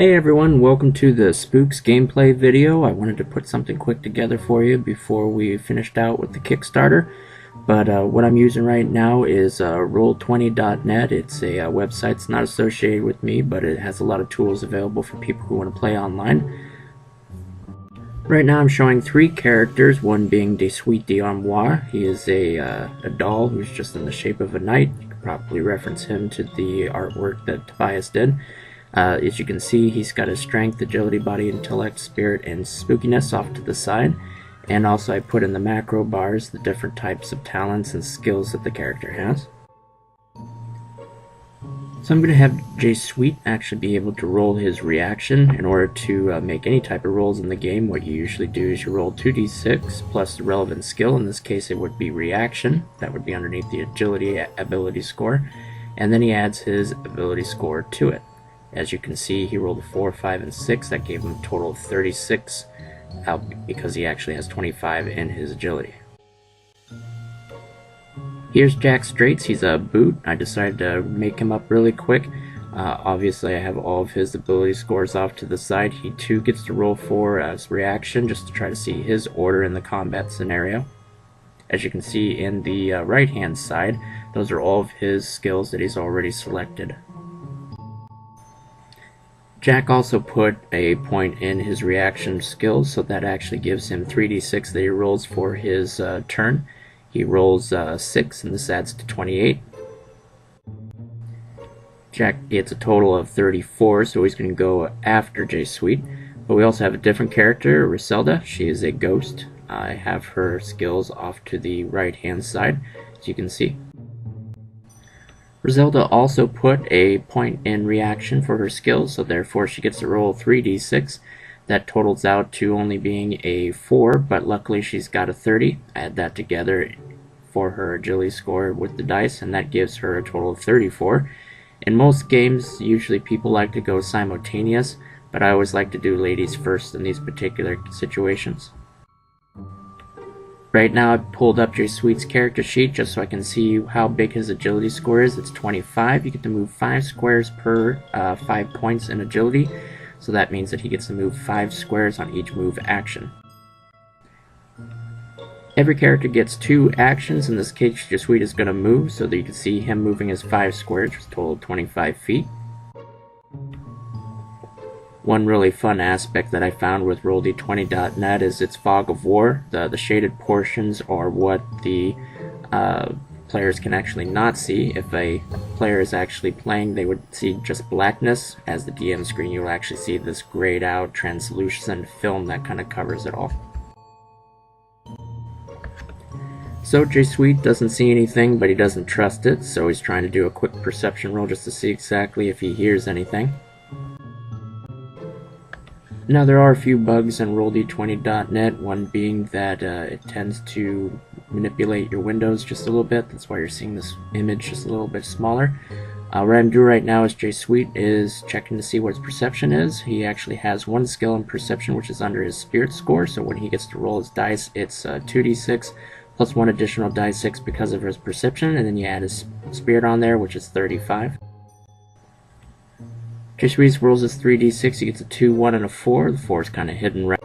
Hey everyone, welcome to the Spooks gameplay video. I wanted to put something quick together for you before we finished out with the Kickstarter. But what I'm using right now is roll20.net. It's a website. It's not associated with me, but it has a lot of tools available for people who want to play online. Right now I'm showing three characters, one being De Suite d'Armoire. He is a doll who's just in the shape of a knight. You could probably reference him to the artwork that Tobias did. As you can see, he's got his strength, agility, body, intellect, spirit, and spookiness off to the side. And also I put in the macro bars the different types of talents and skills that the character has. So I'm going to have J Suite actually be able to roll his reaction. In order to make any type of rolls in the game, what you usually do is you roll 2d6 plus the relevant skill. In this case it would be reaction. That would be underneath the agility ability score. And then he adds his ability score to it. As you can see, he rolled a 4, 5, and 6. That gave him a total of 36 because he actually has 25 in his agility. Here's Jack Straits. He's a boot. I decided to make him up really quick. Obviously, I have all of his ability scores off to the side. He too gets to roll 4 as reaction just to try to see his order in the combat scenario. As you can see in the right-hand side, those are all of his skills that he's already selected. Jack also put a point in his reaction skills, so that actually gives him 3d6 that he rolls for his turn. He rolls 6, and this adds to 28. Jack gets a total of 34, so he's going to go after J Suite. But we also have a different character, Riselda. She is a ghost. I have her skills off to the right-hand side, as you can see. Riselda also put a point in reaction for her skills, so therefore she gets to roll 3d6. That totals out to only being a 4, but luckily she's got a 30. Add that together for her agility score with the dice, and that gives her a total of 34. In most games, usually people like to go simultaneous, but I always like to do ladies first in these particular situations. Right now I've pulled up J Suite's character sheet just so I can see how big his agility score is. It's 25. You get to move 5 squares per 5 points in agility. So that means that he gets to move 5 squares on each move action. Every character gets 2 actions. In this case, J Suite is going to move, so that you can see him moving his 5 squares, which is a total of 25 feet. One really fun aspect that I found with roll20.net is its fog of war. The shaded portions are what the players can actually not see. If a player is actually playing, they would see just blackness. As the DM screen, you'll actually see this grayed out, translucent film that kind of covers it all. So J Suite doesn't see anything, but he doesn't trust it, so he's trying to do a quick perception roll just to see exactly if he hears anything. Now there are a few bugs in roll20.net, one being that it tends to manipulate your windows just a little bit. That's why you're seeing this image just a little bit smaller. What I'm doing right now is J Suite is checking to see what his perception is. He actually has 1 skill in perception, which is under his spirit score, so when he gets to roll his dice, it's 2d6 plus 1 additional die 6 because of his perception, and then you add his spirit on there, which is 35. J Suite rolls his 3d6, he gets a 2, 1, and a 4. The 4 is kind of hidden right.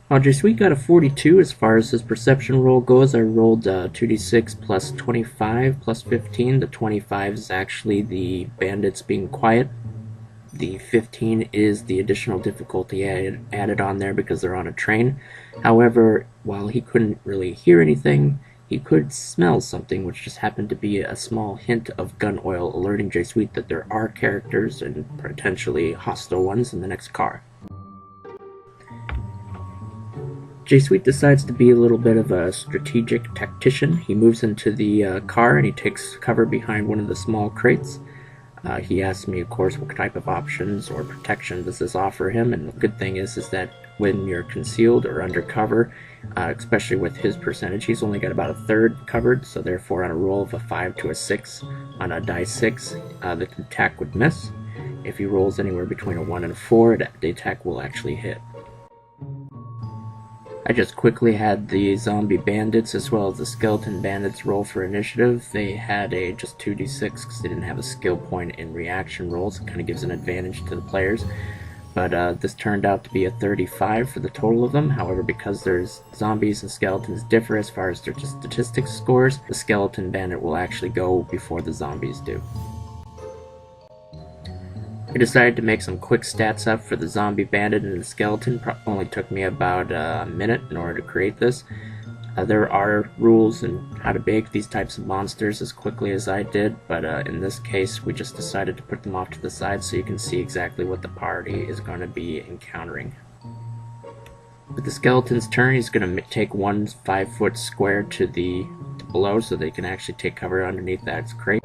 While J Suite got a 42 as far as his perception roll goes, I rolled 2d6 plus 25 plus 15. The 25 is actually the bandits being quiet. The 15 is the additional difficulty added on there because they're on a train. However, while he couldn't really hear anything, he could smell something, which just happened to be a small hint of gun oil, alerting J Suite that there are characters, and potentially hostile ones, in the next car. J Suite decides to be a little bit of a strategic tactician. He moves into the car and he takes cover behind one of the small crates. He asks me, of course, what type of options or protection does this offer him, and the good thing is that when you're concealed or undercover, especially with his percentage, he's only got about a third covered, so therefore on a roll of a 5 to a 6 on a die 6, the attack would miss. If he rolls anywhere between a 1 and a 4, the attack will actually hit. I just quickly had the zombie bandits as well as the skeleton bandits roll for initiative. They had a just 2d6 because they didn't have a skill point in reaction rolls. It kind of gives an advantage to the players. But this turned out to be a 35 for the total of them. However, because there's zombies and skeletons differ as far as their statistics scores, the skeleton bandit will actually go before the zombies do. I decided to make some quick stats up for the zombie bandit and the skeleton. Only took me about a minute in order to create this. There are rules in how to bake these types of monsters as quickly as I did, but in this case we just decided to put them off to the side so you can see exactly what the party is going to be encountering. With the skeleton's turn, he's going to take one 5-foot square to below so they can actually take cover underneath that crate.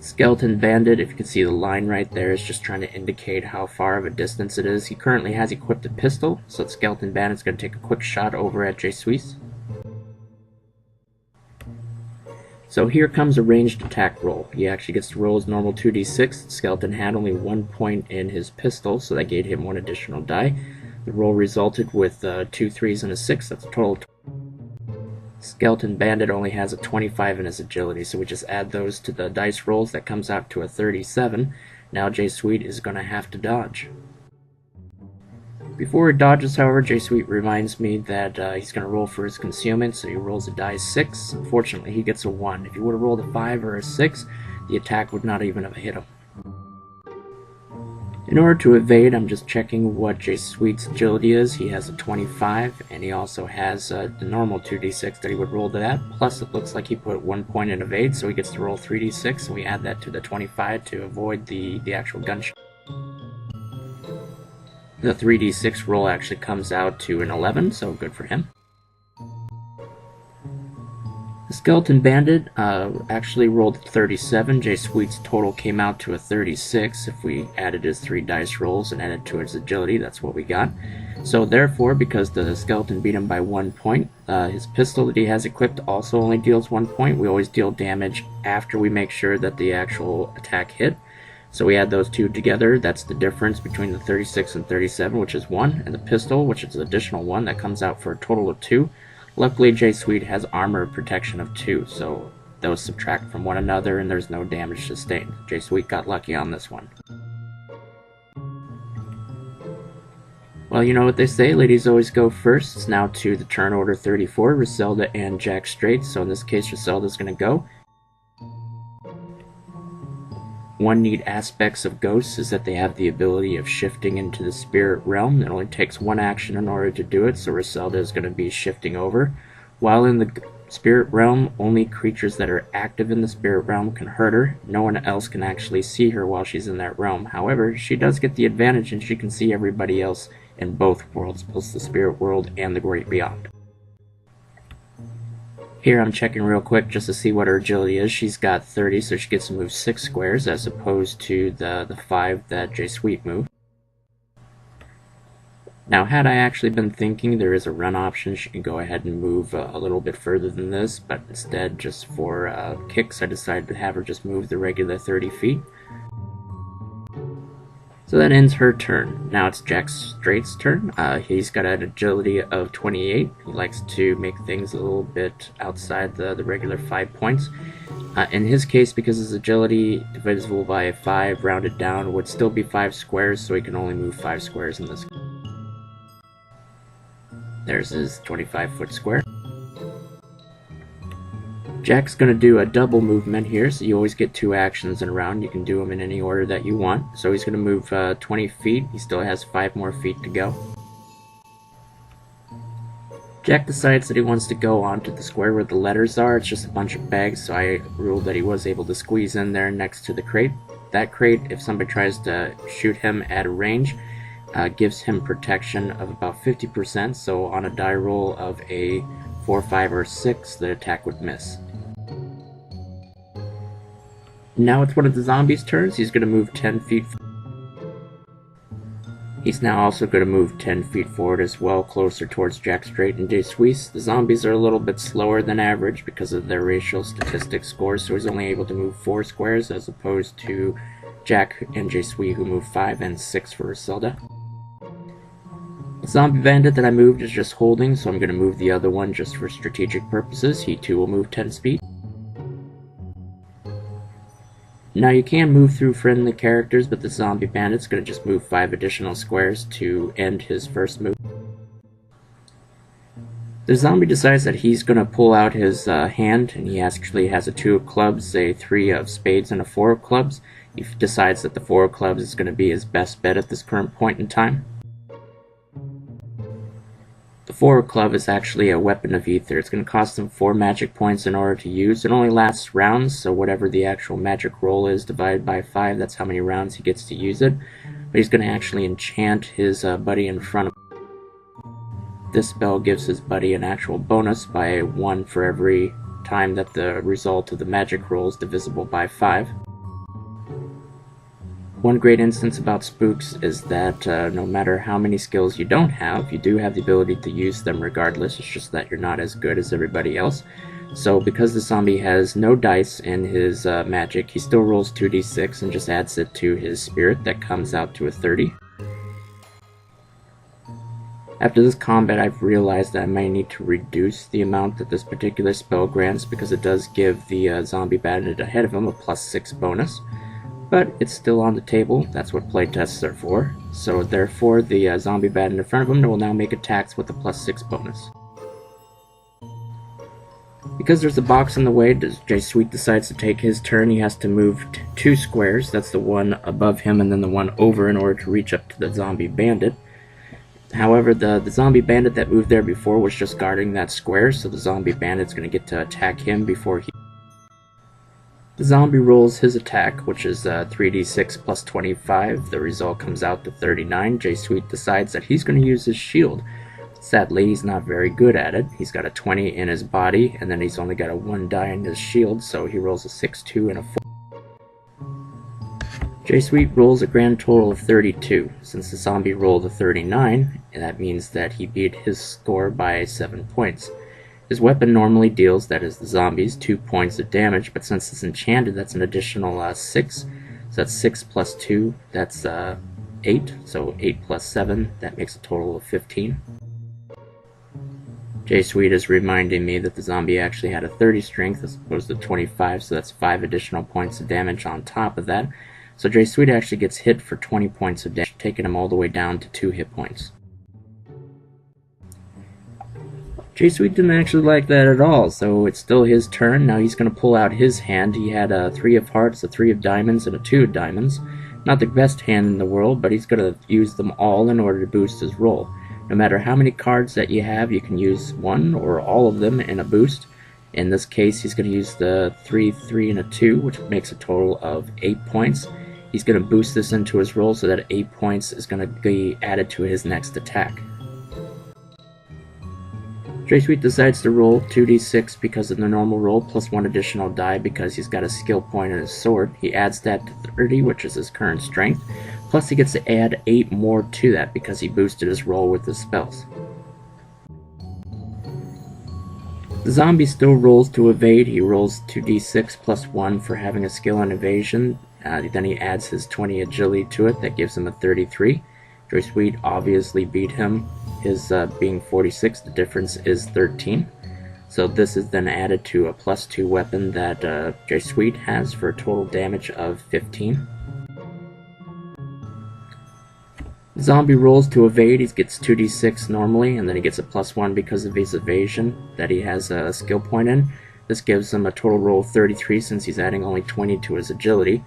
Skeleton bandit, if you can see the line right there, is just trying to indicate how far of a distance it is. He currently has equipped a pistol, so the skeleton bandit's going to take a quick shot over at J Suisse. So here comes a ranged attack roll. He actually gets to roll his normal 2d6. The skeleton had only 1 point in his pistol, so that gave him 1 additional die. The roll resulted with 2 3s and a 6. That's a total of Skeleton bandit only has a 25 in his agility, so we just add those to the dice rolls. That comes out to a 37. Now J Sweet is going to have to dodge. Before he dodges, however, J Sweet reminds me that he's going to roll for his concealment, so he rolls a die 6. Unfortunately, he gets a 1. If he would have rolled a 5 or a 6, the attack would not even have hit him. In order to evade, I'm just checking what J Sweet's agility is. He has a 25, and he also has the normal 2d6 that he would roll to that. Plus, it looks like he put 1 point in evade, so he gets to roll 3d6, and we add that to the 25 to avoid the actual gunshot. The 3d6 roll actually comes out to an 11, so good for him. The skeleton bandit actually rolled 37. J Sweet's total came out to a 36. If we added his 3 dice rolls and added to his agility, that's what we got. So therefore, because the skeleton beat him by 1 point, his pistol that he has equipped also only deals 1 point. We always deal damage after we make sure that the actual attack hit. So we add those two together. That's the difference between the 36 and 37, which is 1, and the pistol, which is an additional 1. That comes out for a total of 2. Luckily, J Sweet has armor protection of 2, so those subtract from one another and there's no damage sustained. J Sweet got lucky on this one. Well, you know what they say, ladies always go first. It's now to the turn order 34, Griselda and Jack Straight, so in this case Griselda's going to go. One neat aspects of ghosts is that they have the ability of shifting into the spirit realm. It only takes 1 action in order to do it, so Griselda is going to be shifting over. While in the spirit realm, only creatures that are active in the spirit realm can hurt her. No one else can actually see her while she's in that realm. However, she does get the advantage and she can see everybody else in both worlds, both the spirit world and the great beyond. Here I'm checking real quick just to see what her agility is. She's got 30, so she gets to move 6 squares as opposed to the 5 that J Sweet moved. Now, had I actually been thinking, there is a run option. She can go ahead and move a little bit further than this, but instead, just for kicks, I decided to have her just move the regular 30 feet. So that ends her turn. Now it's Jack Straight's turn. He's got an agility of 28. He likes to make things a little bit outside the regular 5 points. In his case, because his agility divisible by 5 rounded down would still be 5 squares, so he can only move 5 squares in this. There's his 25-foot square. Jack's going to do a double movement here, so you always get 2 actions in a round. You can do them in any order that you want. So he's going to move 20 feet. He still has 5 more feet to go. Jack decides that he wants to go onto the square where the letters are. It's just a bunch of bags, so I ruled that he was able to squeeze in there next to the crate. That crate, if somebody tries to shoot him at a range, gives him protection of about 50%, so on a die roll of a 4, 5, or 6, the attack would miss. Now it's one of the zombies' turns. He's going to move 10 feet. He's now also going to move 10 feet forward as well, closer towards Jack Straight and J Suisse. The zombies are a little bit slower than average because of their racial statistics scores, so he's only able to move 4 squares as opposed to Jack and J Suisse who move 5 and 6 for Griselda. The zombie bandit that I moved is just holding, so I'm going to move the other one just for strategic purposes. He too will move 10 feet. Now you can move through friendly characters, but the zombie bandit's going to just move 5 additional squares to end his first move. The zombie decides that he's going to pull out his hand, and he actually has a 2 of clubs, a 3 of spades, and a 4 of clubs. He decides that the 4 of clubs is going to be his best bet at this current point in time. The 4 of club is actually a weapon of ether. It's going to cost him 4 magic points in order to use. It only lasts rounds, so whatever the actual magic roll is divided by 5, that's how many rounds he gets to use it. But he's going to actually enchant his buddy in front of him. This spell gives his buddy an actual bonus by 1 for every time that the result of the magic roll is divisible by 5. One great instance about Spooks is that no matter how many skills you don't have, you do have the ability to use them regardless. It's just that you're not as good as everybody else. So because the zombie has no dice in his magic, he still rolls 2d6 and just adds it to his spirit. That comes out to a 30. After this combat, I've realized that I might need to reduce the amount that this particular spell grants, because it does give the zombie bandit ahead of him a +6 bonus. But it's still on the table. That's what playtests are for. So therefore, the zombie bandit in front of him will now make attacks with a +6 bonus. Because there's a box in the way, J Sweet decides to take his turn. He has to move 2 squares. That's the one above him and then the one over in order to reach up to the zombie bandit. However, the zombie bandit that moved there before was just guarding that square, so the zombie bandit's going to get to attack him before he... The zombie rolls his attack, which is 3d6 plus 25. The result comes out to 39. J Sweet decides that he's going to use his shield. Sadly, he's not very good at it. He's got a 20 in his body, and then he's only got a 1 die in his shield, so he rolls a 6, 2, and a 4. J Sweet rolls a grand total of 32. Since the zombie rolled a 39, that means that he beat his score by 7 points. His weapon normally deals, that is the zombies, 2 points of damage, but since it's enchanted, that's an additional 6. So that's 6 plus 2, that's 8. So 8 plus 7, that makes a total of 15. J Sweet is reminding me that the zombie actually had a 30 strength as opposed to 25, so that's 5 additional points of damage on top of that. So J Sweet actually gets hit for 20 points of damage, taking him all the way down to 2 hit points. J Sweet didn't actually like that at all, so it's still his turn. Now he's going to pull out his hand. He had a 3 of hearts, a 3 of diamonds, and a 2 of diamonds. Not the best hand in the world, but he's going to use them all in order to boost his roll. No matter how many cards that you have, you can use one or all of them in a boost. In this case, he's going to use the 3, 3, and a 2, which makes a total of 8 points. He's going to boost this into his roll so that 8 points is going to be added to his next attack. J Sweet decides to roll 2d6 because of the normal roll, plus 1 additional die because he's got a skill point in his sword. He adds that to 30, which is his current strength. Plus he gets to add 8 more to that because he boosted his roll with his spells. The zombie still rolls to evade. He rolls 2d6 plus 1 for having a skill in evasion. Then he adds his 20 agility to it. That gives him a 33. J Sweet obviously beat him. His being 46, the difference is 13. So this is then added to a +2 weapon that J Sweet has for a total damage of 15. The zombie rolls to evade. He gets 2d6 normally, and then he gets a +1 because of his evasion that he has a skill point in. This gives him a total roll of 33 since he's adding only 20 to his agility.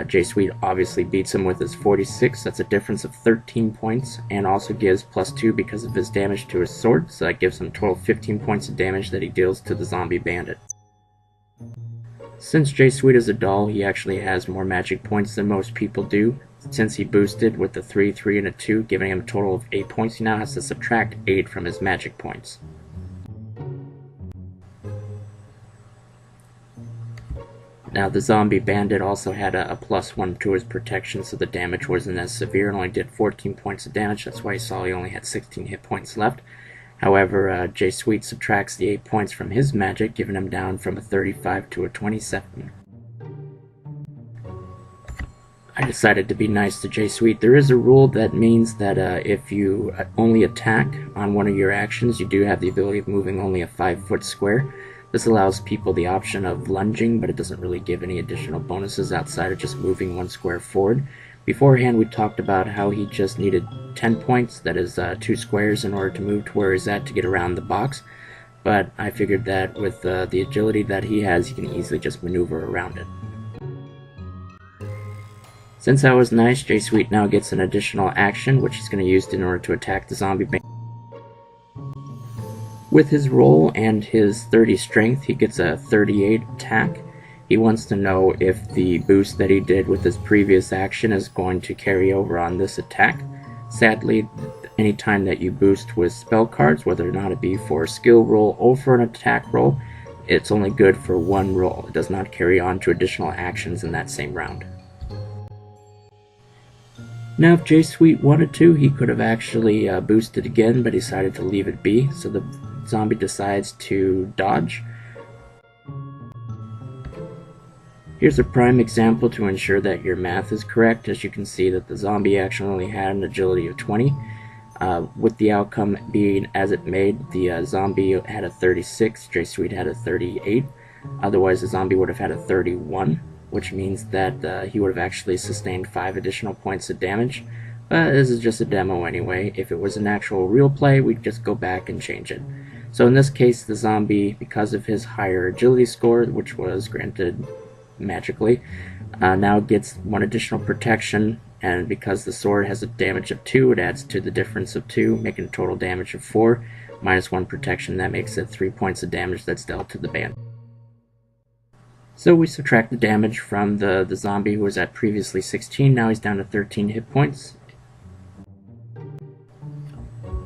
J Sweet obviously beats him with his 46, that's a difference of 13 points, and also gives +2 because of his damage to his sword, so that gives him a total of 15 points of damage that he deals to the zombie bandit. Since J Sweet is a doll, he actually has more magic points than most people do. Since he boosted with the 3, 3, and a 2, giving him a total of 8 points, he now has to subtract 8 from his magic points. Now the zombie bandit also had a +1 to his protection, so the damage wasn't as severe and only did 14 points of damage. That's why you saw he only had 16 hit points left. However, J Sweet subtracts the 8 points from his magic, giving him down from a 35 to a 27. I decided to be nice to J Sweet. There is a rule that means that if you only attack on one of your actions, you do have the ability of moving only a 5-foot square. This allows people the option of lunging, but it doesn't really give any additional bonuses outside of just moving 1 square forward. Beforehand, we talked about how he just needed 10 points, that is 2 squares, in order to move to where he's at to get around the box. But I figured that with the agility that he has, he can easily just maneuver around it. Since I was nice, J Sweet now gets an additional action, which he's going to use in order to attack the zombie bandit. With his roll and his 30 strength, he gets a 38 attack. He wants to know if the boost that he did with his previous action is going to carry over on this attack. Sadly, anytime that you boost with spell cards, whether or not it be for a skill roll or for an attack roll, it's only good for 1 roll. It does not carry on to additional actions in that same round. Now if J Sweet wanted to, he could have actually boosted again, but decided to leave it be, so the zombie decides to dodge. Here's a prime example to ensure that your math is correct. As you can see that the zombie actually only had an agility of 20. With the outcome being as it made, the zombie had a 36, J Sweet had a 38. Otherwise the zombie would have had a 31, which means that he would have actually sustained 5 additional points of damage. But this is just a demo anyway. If it was an actual real play, we'd just go back and change it. So in this case, the zombie, because of his higher agility score, which was granted magically, now gets 1 additional protection, and because the sword has a damage of 2, it adds to the difference of 2, making a total damage of 4, minus 1 protection. That makes it 3 points of damage that's dealt to the bandit. So we subtract the damage from the zombie who was at previously 16, now he's down to 13 hit points.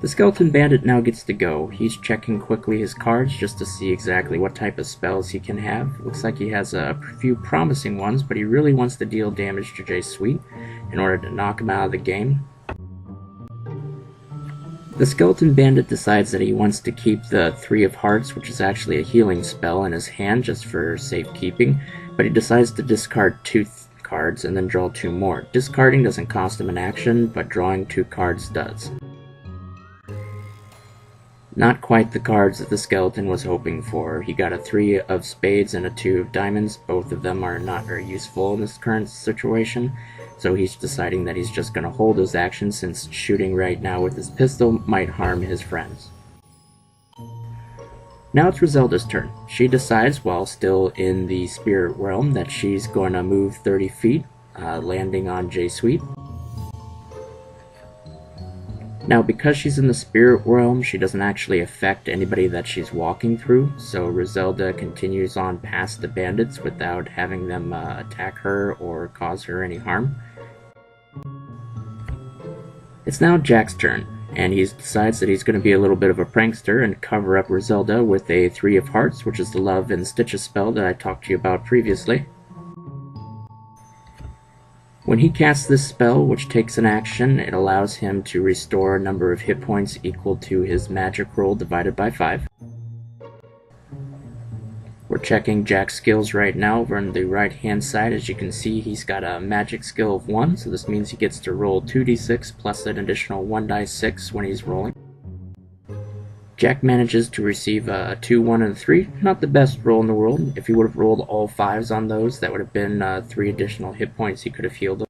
The skeleton bandit now gets to go. He's checking quickly his cards just to see exactly what type of spells he can have. Looks like he has a few promising ones, but he really wants to deal damage to J Sweet in order to knock him out of the game. The skeleton bandit decides that he wants to keep the 3 of Hearts, which is actually a healing spell, in his hand just for safekeeping, but he decides to discard 2 cards and then draw 2 more. Discarding doesn't cost him an action, but drawing 2 cards does. Not quite the cards that the skeleton was hoping for. He got a 3 of spades and a 2 of diamonds. Both of them are not very useful in this current situation, so he's deciding that he's just going to hold his action, since shooting right now with his pistol might harm his friends. Now it's Roselda's turn. She decides, while still in the spirit realm, that she's going to move 30 feet, landing on J Sweet. Now, because she's in the spirit realm, she doesn't actually affect anybody that she's walking through, so Roselda continues on past the bandits without having them attack her or cause her any harm. It's now Jack's turn, and he decides that he's going to be a little bit of a prankster and cover up Roselda with a 3 of Hearts, which is the Love and Stitches spell that I talked to you about previously. When he casts this spell, which takes an action, it allows him to restore a number of hit points equal to his magic roll divided by 5. We're checking Jack's skills right now. Over on the right hand side, as you can see, he's got a magic skill of 1, so this means he gets to roll 2d6 plus an additional 1 die 6 when he's rolling. Jack manages to receive a 2, 1, and 3. Not the best roll in the world. If he would have rolled all 5s on those, that would have been 3 additional hit points he could have healed.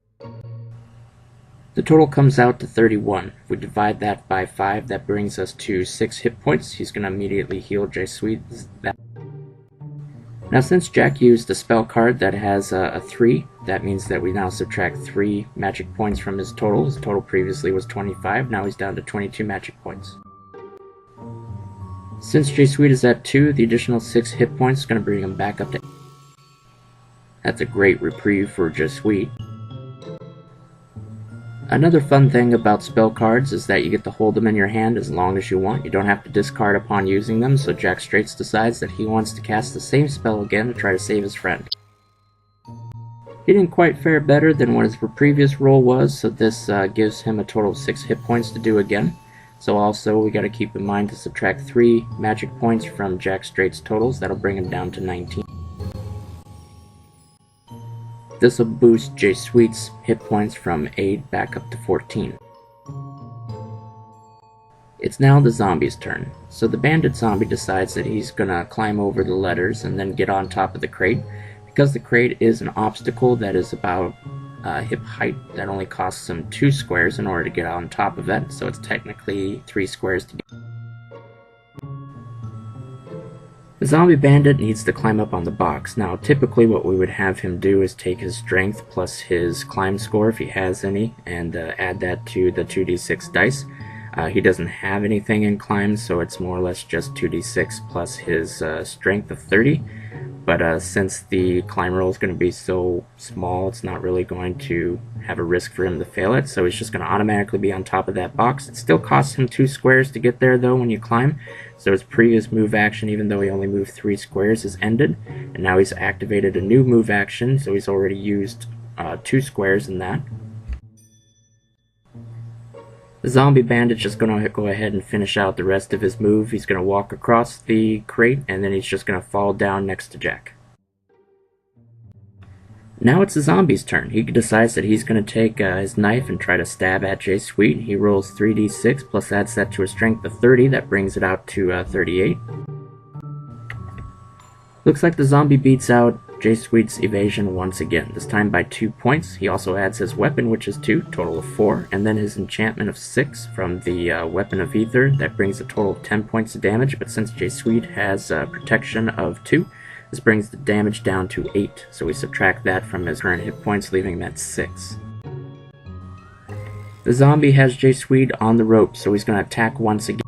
The total comes out to 31. If we divide that by 5, that brings us to 6 hit points. He's going to immediately heal J Sweet. Now, since Jack used a spell card that has a 3, that means that we now subtract 3 magic points from his total. His total previously was 25, now he's down to 22 magic points. Since J Sweet is at 2, the additional 6 hit points is going to bring him back up to 8. That's a great reprieve for J Sweet. Another fun thing about spell cards is that you get to hold them in your hand as long as you want. You don't have to discard upon using them, so Jack Straits decides that he wants to cast the same spell again to try to save his friend. He didn't quite fare better than what his previous roll was, so this gives him a total of 6 hit points to do again. So also we got to keep in mind to subtract 3 magic points from Jack Straight's totals. That'll bring him down to 19. This will boost J Sweet's hit points from 8 back up to 14. It's now the zombie's turn, so the bandit zombie decides that he's gonna climb over the letters and then get on top of the crate. Because the crate is an obstacle that is about hip height, that only costs him 2 squares in order to get on top of it, so it's technically 3 squares to get. The zombie bandit needs to climb up on the box. Now typically what we would have him do is take his strength plus his climb score if he has any, and add that to the 2d6 dice. He doesn't have anything in climb, so it's more or less just 2d6 plus his strength of 30. But since the climb roll is going to be so small, it's not really going to have a risk for him to fail it, so he's just going to automatically be on top of that box. It still costs him 2 squares to get there though when you climb, so his previous move action, even though he only moved 3 squares, is ended, and now he's activated a new move action, so he's already used 2 squares in that. The zombie bandit's just going to go ahead and finish out the rest of his move. He's going to walk across the crate, and then he's just going to fall down next to Jack. Now it's the zombie's turn. He decides that he's going to take his knife and try to stab at J Sweet. He rolls 3d6 plus adds that to a strength of 30. That brings it out to 38. Looks like the zombie beats out J Sweet's evasion once again, this time by 2 points. He also adds his weapon, which is 2, total of 4, and then his enchantment of 6 from the weapon of ether. That brings a total of 10 points of damage, but since J Sweet has protection of 2, this brings the damage down to 8, so we subtract that from his current hit points, leaving him at 6. The zombie has J Sweet on the rope, so he's going to attack once again.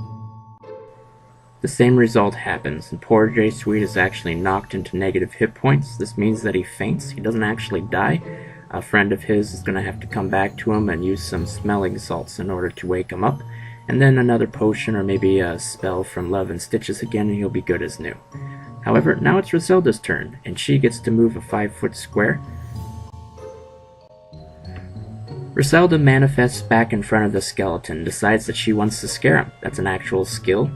The same result happens, and poor J Sweet is actually knocked into negative hit points. This means that he faints. He doesn't actually die. A friend of his is going to have to come back to him and use some smelling salts in order to wake him up, and then another potion or maybe a spell from Love and Stitches again, and he'll be good as new. However, now it's Roselda's turn, and she gets to move a 5-foot square. Roselda manifests back in front of the skeleton, decides that she wants to scare him. That's an actual skill.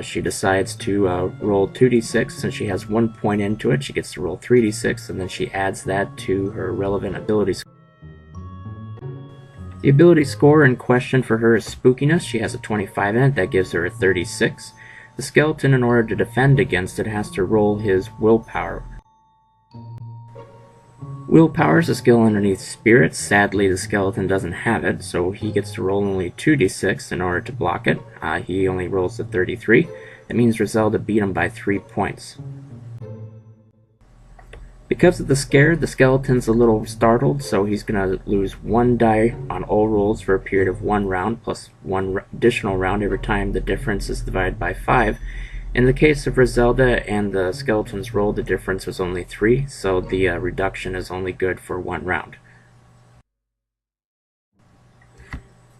She decides to roll 2d6. Since she has 1 point into it, she gets to roll 3d6, and then she adds that to her relevant ability score. The ability score in question for her is Spookiness. She has a 25 in it, that gives her a 36. The skeleton, in order to defend against it, has to roll his Willpower. Willpower is a skill underneath Spirits. Sadly, the skeleton doesn't have it, so he gets to roll only 2d6 in order to block it. He only rolls a 33. That means Roselda beat him by 3 points. Because of the scare, the skeleton's a little startled, so he's going to lose 1 die on all rolls for a period of 1 round, plus 1 additional round every time the difference is divided by 5. In the case of Roselda and the skeleton's roll, the difference was only 3, so the reduction is only good for 1 round.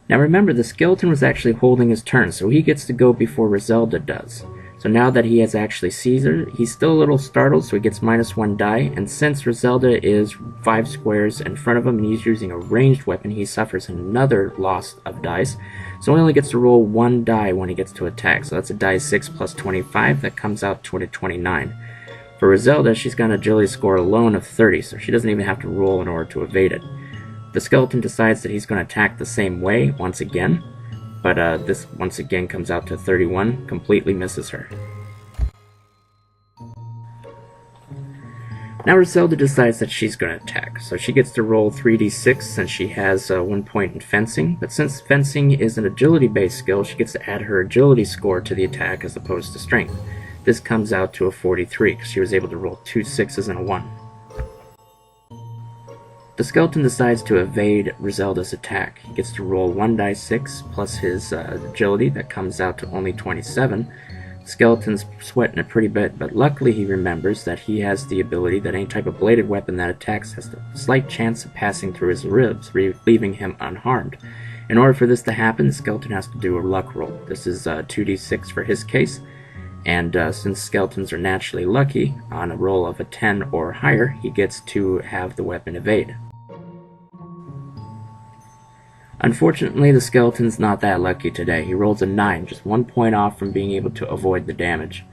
Now remember, the skeleton was actually holding his turn, so he gets to go before Roselda does. So now that he has actually seized her, he's still a little startled, so he gets -1 die, and since Roselda is 5 squares in front of him and he's using a ranged weapon, he suffers another loss of dice, so he only gets to roll 1 die when he gets to attack, so that's a die 6 plus 25, that comes out to a 29. For Roselda, she's got an agility score alone of 30, so she doesn't even have to roll in order to evade it. The skeleton decides that he's going to attack the same way once again, but this once again comes out to 31, completely misses her. Now Roselda decides that she's going to attack, so she gets to roll 3d6 since she has 1 point in fencing, but since fencing is an agility-based skill, she gets to add her agility score to the attack as opposed to strength. This comes out to a 43, because she was able to roll 2 6s and a 1. The skeleton decides to evade Roselda's attack. He gets to roll 1 die 6 plus his agility, that comes out to only 27. The skeleton's sweating a pretty bit, but luckily he remembers that he has the ability that any type of bladed weapon that attacks has a slight chance of passing through his ribs, leaving him unharmed. In order for this to happen, the skeleton has to do a luck roll. This is 2d6 for his case, and since skeletons are naturally lucky, on a roll of a 10 or higher, he gets to have the weapon evade. Unfortunately, the skeleton's not that lucky today. He rolls a 9, just 1 point off from being able to avoid the damage.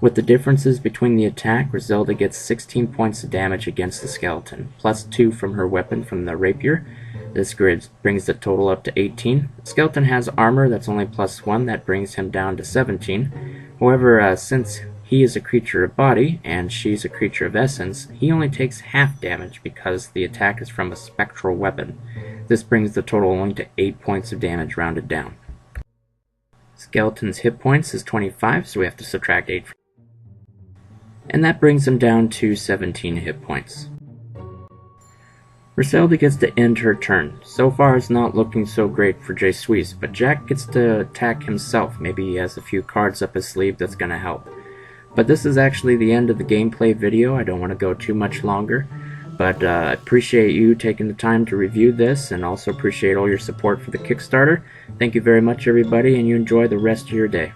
With the differences between the attack, Griselda gets 16 points of damage against the skeleton, plus 2 from her weapon from the rapier. This grid brings the total up to 18. The skeleton has armor that's only plus 1, that brings him down to 17. However, since he is a creature of body and she's a creature of essence, he only takes half damage because the attack is from a spectral weapon. This brings the total only to 8 points of damage rounded down. Skeleton's hit points is 25, so we have to subtract 8 from, and that brings him down to 17 hit points. Griselda gets to end her turn. So far it's not looking so great for J Suisse, but Jack gets to attack himself. Maybe he has a few cards up his sleeve that's going to help. But this is actually the end of the gameplay video. I don't want to go too much longer, but I appreciate you taking the time to review this, and also appreciate all your support for the Kickstarter. Thank you very much, everybody, and you enjoy the rest of your day.